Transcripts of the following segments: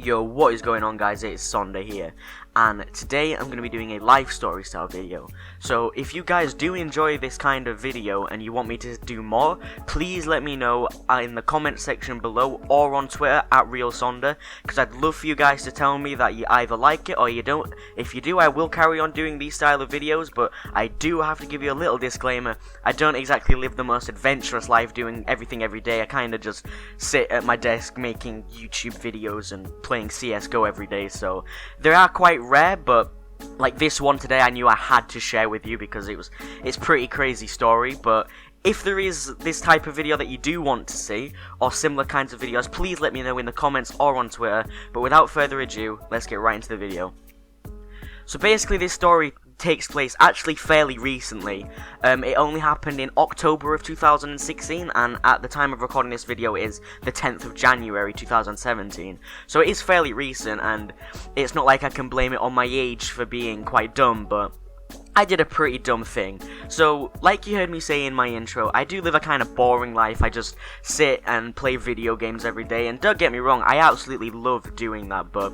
Yo, what is going on, guys? It's Sonder here, and today I'm going to be doing a life story style video. So if you guys do enjoy this kind of video and you want me to do more, please let me know in the comment section below or on Twitter at RealSonder, because I'd love for you guys to tell me that you either like it or you don't. If you do, I will carry on doing these style of videos, but I do have to give you a little disclaimer. I don't exactly live the most adventurous life doing everything every day. I kind of just sit at my desk making YouTube videos and playing CSGO every day, so they are quite rare, but like this one today I knew I had to share with you because it's pretty crazy story. But if there is this type of video that you do want to see, or similar kinds of videos, please let me know in the comments or on Twitter. But without further ado, let's get right into the video. So basically this story takes place actually fairly recently. It only happened in October of 2016, and at the time of recording this video it is the 10th of January 2017. So it is fairly recent, and it's not like I can blame it on my age for being quite dumb, but I did a pretty dumb thing. So, like you heard me say in my intro, I do live a kind of boring life. I just sit and play video games every day, and don't get me wrong, I absolutely love doing that, but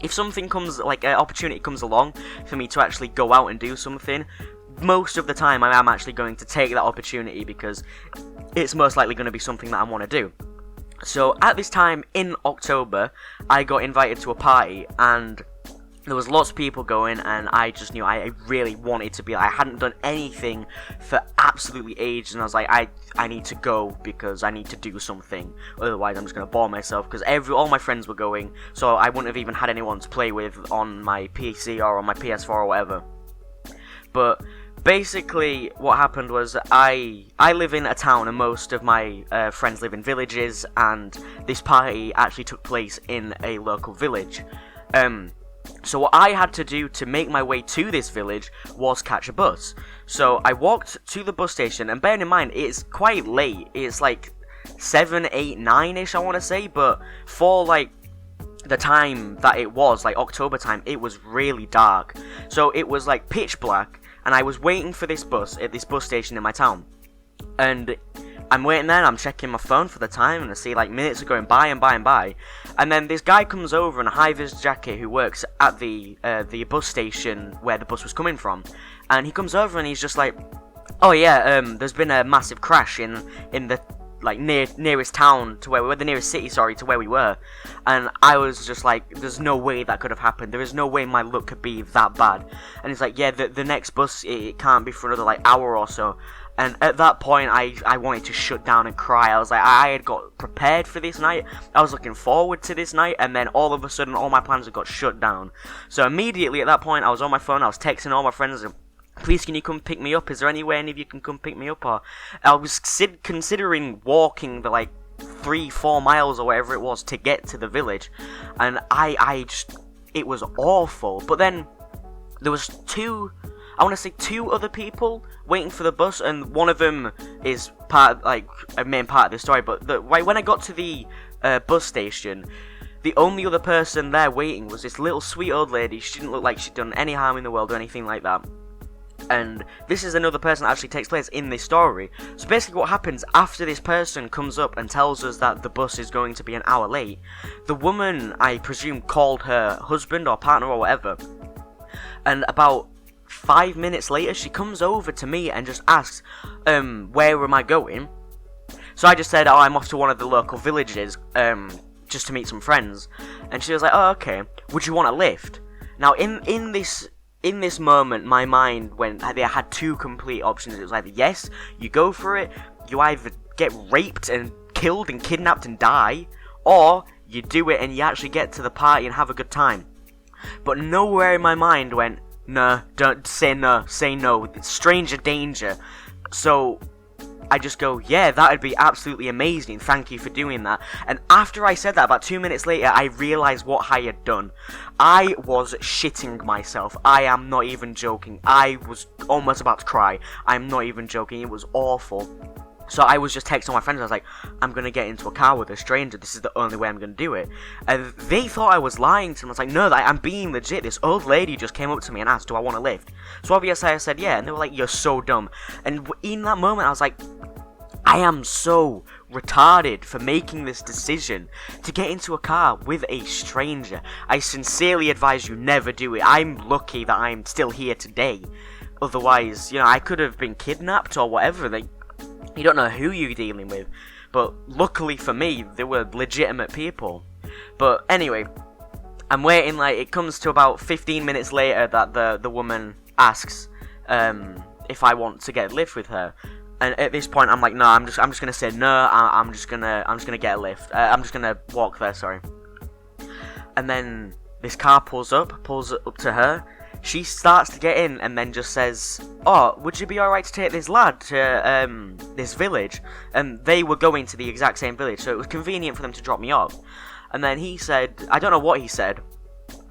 if something comes, like an opportunity comes along for me to actually go out and do something, most of the time I am actually going to take that opportunity because it's most likely going to be something that I want to do. So at this time in October, I got invited to a party, and there was lots of people going, and I just knew I really wanted to be. I hadn't done anything for absolutely ages, and I was like, I need to go because I need to do something. Otherwise, I'm just gonna bore myself. Because all my friends were going, so I wouldn't have even had anyone to play with on my PC or on my PS4 or whatever. But basically, what happened was I live in a town, and most of my friends live in villages, and this party actually took place in a local village. So what I had to do to make my way to this village was catch a bus. So I walked to the bus station, and bearing in mind, it's quite late. It's like 7, 8, 9-ish, I want to say, but for like the time that it was, like October time, it was really dark. So it was like pitch black, and I was waiting for this bus at this bus station in my town. And I'm waiting there, and I'm checking my phone for the time, and I see like minutes are going by and by and by. And then this guy comes over in a high-vis jacket who works at the bus station where the bus was coming from. And he comes over and he's just like, oh yeah, there's been a massive crash in the like nearest town to where we were, the nearest city, sorry, to where we were. And I was just like, there's no way that could have happened. There is no way my luck could be that bad. And he's like, yeah, the next bus, it can't be for another like hour or so. And at that point, I wanted to shut down and cry. I was like, I had got prepared for this night. I was looking forward to this night, and then all of a sudden, all my plans had got shut down. So immediately at that point, I was on my phone. I was texting all my friends, please, can you come pick me up? Is there any way any of you can come pick me up? Or I was considering walking the like 3-4 miles or whatever it was to get to the village, and I just, it was awful. But then there was two other people waiting for the bus, and one of them is a main part of the story. But when I got to the bus station, the only other person there waiting was this little sweet old lady. She didn't look like she'd done any harm in the world or anything like that. And this is another person that actually takes place in this story. So basically what happens after this person comes up and tells us that the bus is going to be an hour late, the woman, I presume, called her husband or partner or whatever, and about 5 minutes later, she comes over to me and just asks, where am I going? So I just said, oh, I'm off to one of the local villages, just to meet some friends. And she was like, oh, okay, would you want a lift? Now, in this moment, my mind went, I had two complete options. It was either, yes, you go for it, you either get raped and killed and kidnapped and die, or you do it and you actually get to the party and have a good time. But nowhere in my mind went, no, don't say no, say no, it's stranger danger. So I just go, yeah, that would be absolutely amazing, thank you for doing that. And after I said that, about 2 minutes later, I realised what I had done. I was shitting myself. I am not even joking. I was almost about to cry. I'm not even joking, it was awful. So I was just texting my friends, I was like, I'm going to get into a car with a stranger, this is the only way I'm going to do it. And they thought I was lying to them. I was like, no, I'm being legit. This old lady just came up to me and asked, do I want a lift? So obviously I said, yeah, and they were like, you're so dumb. And in that moment I was like, I am so retarded for making this decision to get into a car with a stranger. I sincerely advise you never do it. I'm lucky that I'm still here today. Otherwise, you know, I could have been kidnapped or whatever. Like, you don't know who you're dealing with. But luckily for me, they were legitimate people. But anyway, I'm waiting. Like, it comes to about 15 minutes later that the woman asks if I want to get a lift with her. And at this point, I'm like, no, I'm just gonna say no. I'm just gonna get a lift. I'm just gonna walk there. Sorry. And then this car pulls up to her. She starts to get in, and then just says, "Oh, would you be alright to take this lad to this village?" And they were going to the exact same village, so it was convenient for them to drop me off. And then he said, I don't know what he said,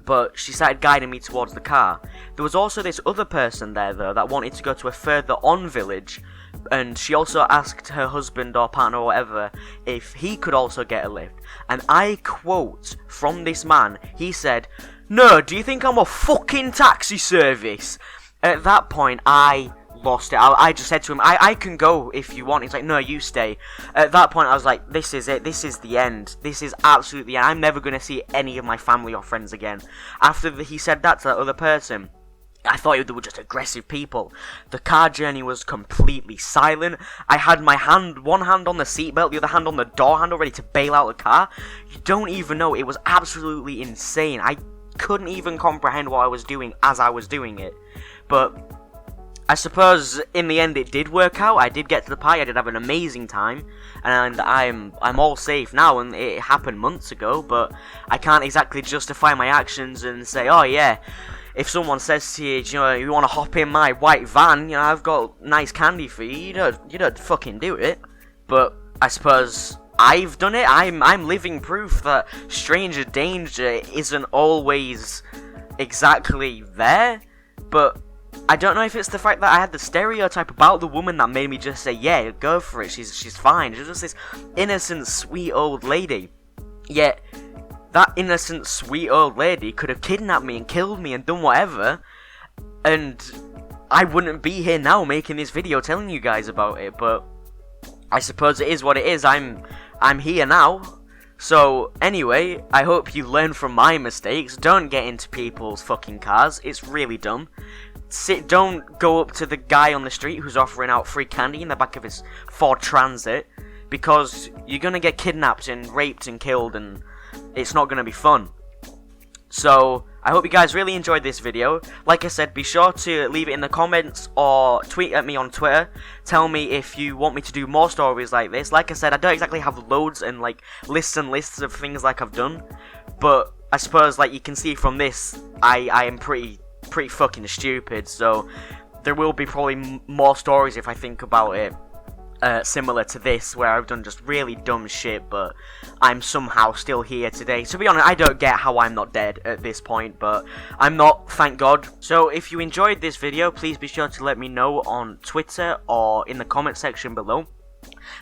but she started guiding me towards the car. There was also this other person there, though, that wanted to go to a further on village, and she also asked her husband or partner or whatever if he could also get a lift. And I quote from this man, he said, "No, do you think I'm a fucking taxi service?" At that point, I lost it. I just said to him, I can go if you want. He's like, "No, you stay." At that point, I was like, this is it. This is the end. This is absolutely the end. I'm never going to see any of my family or friends again. After he said that to that other person, I thought they were just aggressive people. The car journey was completely silent. I had my one hand on the seatbelt, the other hand on the door handle, ready to bail out the car. You don't even know. It was absolutely insane. I couldn't even comprehend what I was doing as I was doing it. But I suppose in the end it did work out. I did get to the party. I did have an amazing time, and I'm all safe now. And it happened months ago, but I can't exactly justify my actions and say, "Oh yeah, if someone says to you, you know, you want to hop in my white van, you know, I've got nice candy for you. You don't fucking do it." But I suppose I've done it. I'm living proof that stranger danger isn't always exactly there. But I don't know if it's the fact that I had the stereotype about the woman that made me just say, "Yeah, go for it. She's fine." She's just this innocent, sweet old lady. Yet that innocent, sweet old lady could have kidnapped me and killed me and done whatever, and I wouldn't be here now making this video telling you guys about it. But I suppose it is what it is. I'm here now. So anyway, I hope you learn from my mistakes. Don't get into people's fucking cars. It's really dumb. Don't go up to the guy on the street who's offering out free candy in the back of his Ford Transit, because you're gonna get kidnapped and raped and killed, and it's not gonna be fun. So I hope you guys really enjoyed this video. Like I said, be sure to leave it in the comments or tweet at me on Twitter. Tell me if you want me to do more stories like this. Like I said, I don't exactly have loads and like lists and lists of things like I've done, but I suppose like you can see from this, I am pretty fucking stupid. So there will be probably more stories if I think about it. Similar to this, where I've done just really dumb shit, but I'm somehow still here today. To be honest, I don't get how I'm not dead at this point, but I'm not, thank God. So if you enjoyed this video, please be sure to let me know on Twitter or in the comment section below.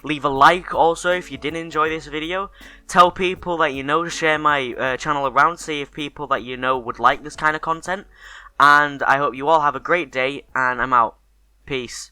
Leave a like also if you did enjoy this video. Tell people that you know to share my channel around, see if people that you know would like this kind of content. And I hope you all have a great day, and I'm out. Peace.